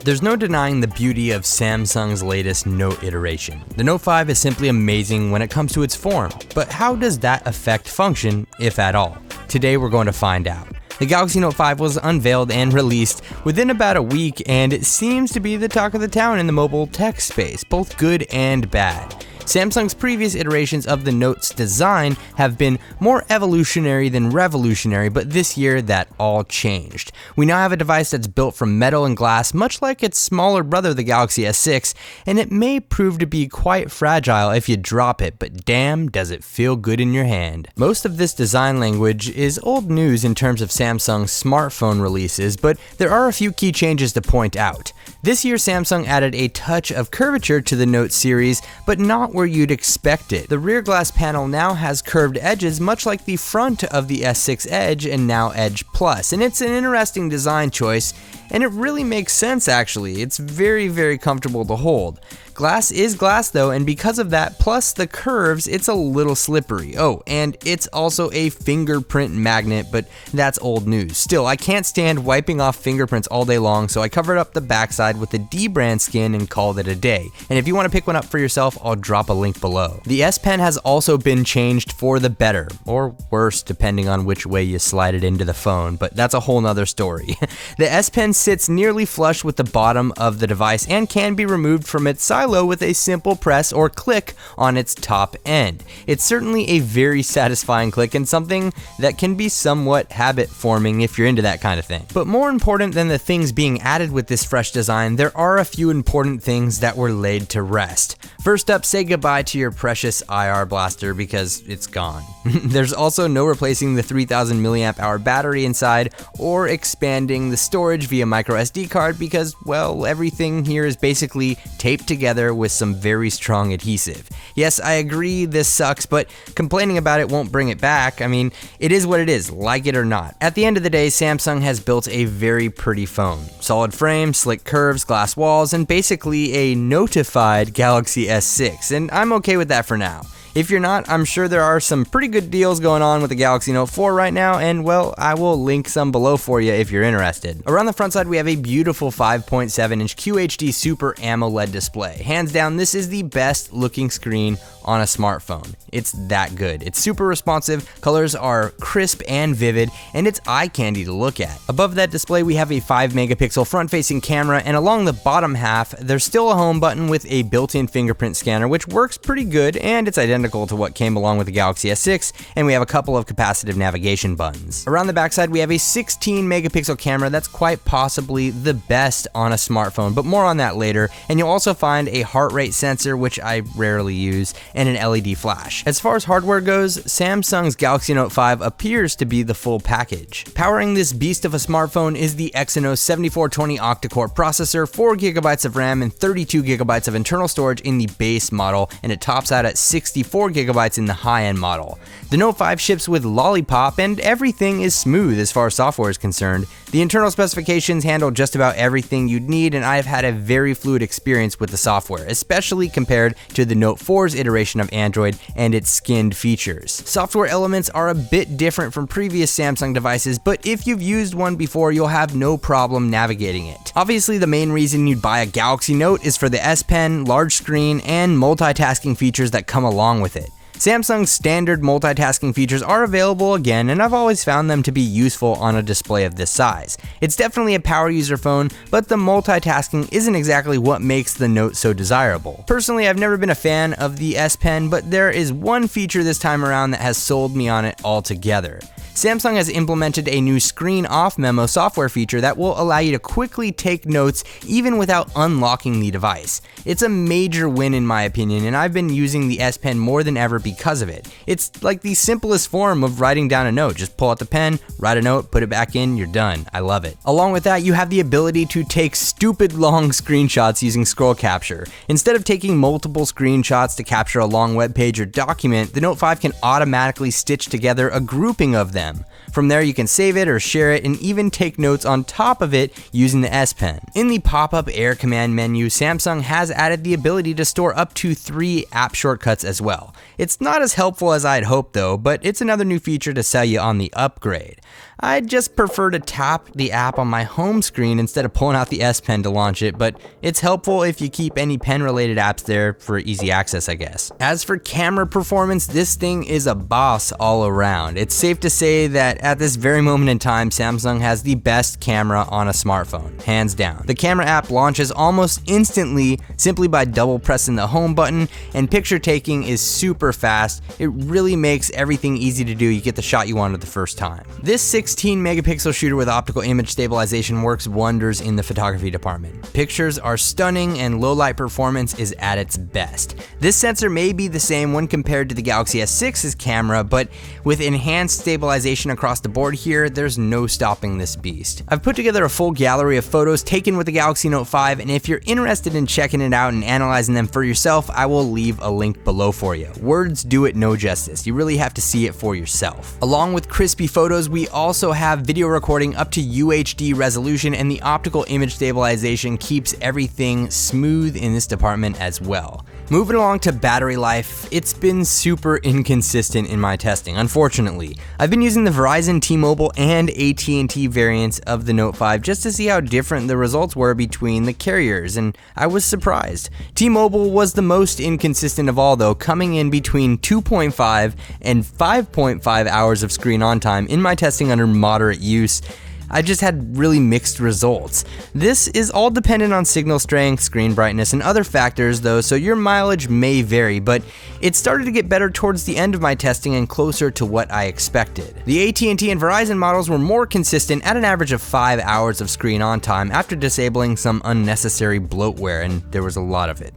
There's no denying the beauty of Samsung's latest Note iteration. The Note 5 is simply amazing when it comes to its form, but how does that affect function, if at all? Today we're going to find out. The Galaxy Note 5 was unveiled and released within about a week, and it seems to be the talk of the town in the mobile tech space, both good and bad. Samsung's previous iterations of the Note's design have been more evolutionary than revolutionary, but this year that all changed. We now have a device that's built from metal and glass, much like its smaller brother, the Galaxy S6, and it may prove to be quite fragile if you drop it, but damn does it feel good in your hand. Most of this design language is old news in terms of Samsung's smartphone releases, but there are a few key changes to point out. This year, Samsung added a touch of curvature to the Note series, but not where you'd expect it. The rear glass panel now has curved edges, much like the front of the S6 Edge and now Edge Plus, and it's an interesting design choice, and it really makes sense actually. It's very comfortable to hold. Glass is glass though, and because of that, plus the curves, it's a little slippery. Oh, and it's also a fingerprint magnet, but that's old news. Still, I can't stand wiping off fingerprints all day long, so I covered up the backside with the D-brand skin and called it a day. And if you want to pick one up for yourself, I'll drop a link below. The S Pen has also been changed for the better, or worse, depending on which way you slide it into the phone, but that's a whole nother story. The S Pen sits nearly flush with the bottom of the device and can be removed from its silo with a simple press or click on its top end. It's certainly a very satisfying click and something that can be somewhat habit forming if you're into that kind of thing. But more important than the things being added with this fresh design, there are a few important things that were laid to rest. First up, say goodbye to your precious IR blaster because it's gone. There's also no replacing the 3000 mAh battery inside or expanding the storage via micro SD card because, well, everything here is basically taped together with some very strong adhesive. Yes, I agree this sucks, but complaining about it won't bring it back. I mean, it is what it is, like it or not. At the end of the day, Samsung has built a very pretty phone. Solid frame, slick curves, glass walls, and basically a notified Galaxy S6, and I'm okay with that for now. If you're not, I'm sure there are some pretty good deals going on with the Galaxy Note 4 right now, and well, I will link some below for you if you're interested. Around the front side, we have a beautiful 5.7-inch QHD Super AMOLED display. Hands down, this is the best looking screen on a smartphone. It's that good. It's super responsive, colors are crisp and vivid, and it's eye candy to look at. Above that display, we have a 5-megapixel front-facing camera, and along the bottom half, there's still a home button with a built-in fingerprint scanner, which works pretty good, and it's identical to what came along with the Galaxy S6, and we have a couple of capacitive navigation buttons. Around the backside, we have a 16-megapixel camera that's quite possibly the best on a smartphone, but more on that later, and you'll also find a heart rate sensor, which I rarely use, and an LED flash. As far as hardware goes, Samsung's Galaxy Note 5 appears to be the full package. Powering this beast of a smartphone is the Exynos 7420 octa-core processor, 4GB of RAM, and 32GB of internal storage in the base model, and it tops out at 64GB in the high-end model. The Note 5 ships with Lollipop, and everything is smooth as far as software is concerned. The internal specifications handle just about everything you'd need, and I've had a very fluid experience with the software, especially compared to the Note 4's iteration of Android and its skinned features. Software elements are a bit different from previous Samsung devices, but if you've used one before, you'll have no problem navigating it. Obviously, the main reason you'd buy a Galaxy Note is for the S Pen, large screen, and multitasking features that come along with it. Samsung's standard multitasking features are available again, and I've always found them to be useful on a display of this size. It's definitely a power user phone, but the multitasking isn't exactly what makes the Note so desirable. Personally, I've never been a fan of the S Pen, but there is one feature this time around that has sold me on it altogether. Samsung has implemented a new screen off memo software feature that will allow you to quickly take notes even without unlocking the device. It's a major win in my opinion, and I've been using the S Pen more than ever because of it. It's like the simplest form of writing down a note. Just pull out the pen, write a note, put it back in, you're done. I love it. Along with that, you have the ability to take stupid long screenshots using scroll capture. Instead of taking multiple screenshots to capture a long web page or document, the Note 5 can automatically stitch together a grouping of them. them. From there you can save it or share it and even take notes on top of it using the S Pen. In the pop-up Air command menu, Samsung has added the ability to store up to 3 app shortcuts as well. It's not as helpful as I'd hoped though, but it's another new feature to sell you on the upgrade. I'd just prefer to tap the app on my home screen instead of pulling out the S Pen to launch it, but it's helpful if you keep any pen-related apps there for easy access, I guess. As for camera performance, this thing is a boss all around. It's safe to say that at this very moment in time, Samsung has the best camera on a smartphone, hands down. The camera app launches almost instantly simply by double pressing the home button, and picture taking is super fast. It really makes everything easy to do. You get the shot you wanted the first time. This 16 megapixel shooter with optical image stabilization works wonders in the photography department. Pictures are stunning and low light performance is at its best. This sensor may be the same when compared to the Galaxy S6's camera, but with enhanced stabilization across the board here, there's no stopping this beast. I've put together a full gallery of photos taken with the Galaxy Note 5, and if you're interested in checking it out and analyzing them for yourself, I will leave a link below for you. Words do it no justice. You really have to see it for yourself. Along with crispy photos, we also have video recording up to UHD resolution, and the optical image stabilization keeps everything smooth in this department as well. Moving along to battery life, it's been super inconsistent in my testing, unfortunately. I've been using the Verizon, T-Mobile, and AT&T variants of the Note 5 just to see how different the results were between the carriers, and I was surprised. T-Mobile was the most inconsistent of all though, coming in between 2.5 and 5.5 hours of screen on time in my testing under moderate use. I just had really mixed results. This is all dependent on signal strength, screen brightness, and other factors though, so your mileage may vary, but it started to get better towards the end of my testing and closer to what I expected. The AT&T and Verizon models were more consistent at an average of 5 hours of screen on time after disabling some unnecessary bloatware, and there was a lot of it.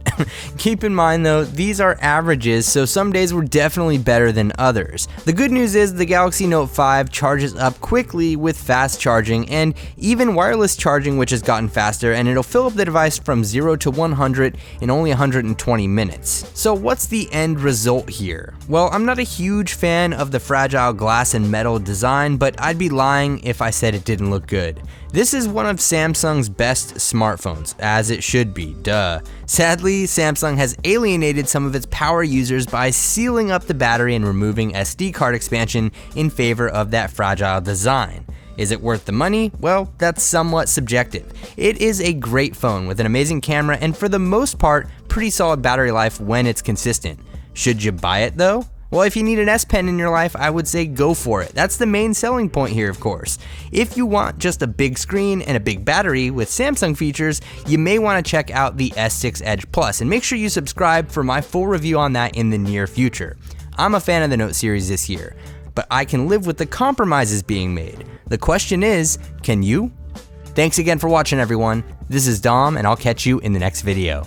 Keep in mind though, these are averages, so some days were definitely better than others. The good news is the Galaxy Note 5 charges up quickly with fast charging and even wireless charging, which has gotten faster, and it'll fill up the device from 0 to 100 in only 120 minutes. So what's the end result here? Well, I'm not a huge fan of the fragile glass and metal design, but I'd be lying if I said it didn't look good. This is one of Samsung's best smartphones, as it should be, duh. Sadly, Samsung has alienated some of its power users by sealing up the battery and removing SD card expansion in favor of that fragile design. Is it worth the money? Well, that's somewhat subjective. It is a great phone with an amazing camera and for the most part, pretty solid battery life when it's consistent. Should you buy it though? Well, if you need an S Pen in your life, I would say go for it. That's the main selling point here, of course. If you want just a big screen and a big battery with Samsung features, you may want to check out the S6 Edge Plus and make sure you subscribe for my full review on that in the near future. I'm a fan of the Note series this year, but I can live with the compromises being made. The question is, can you? Thanks again for watching everyone. This is Dom and I'll catch you in the next video.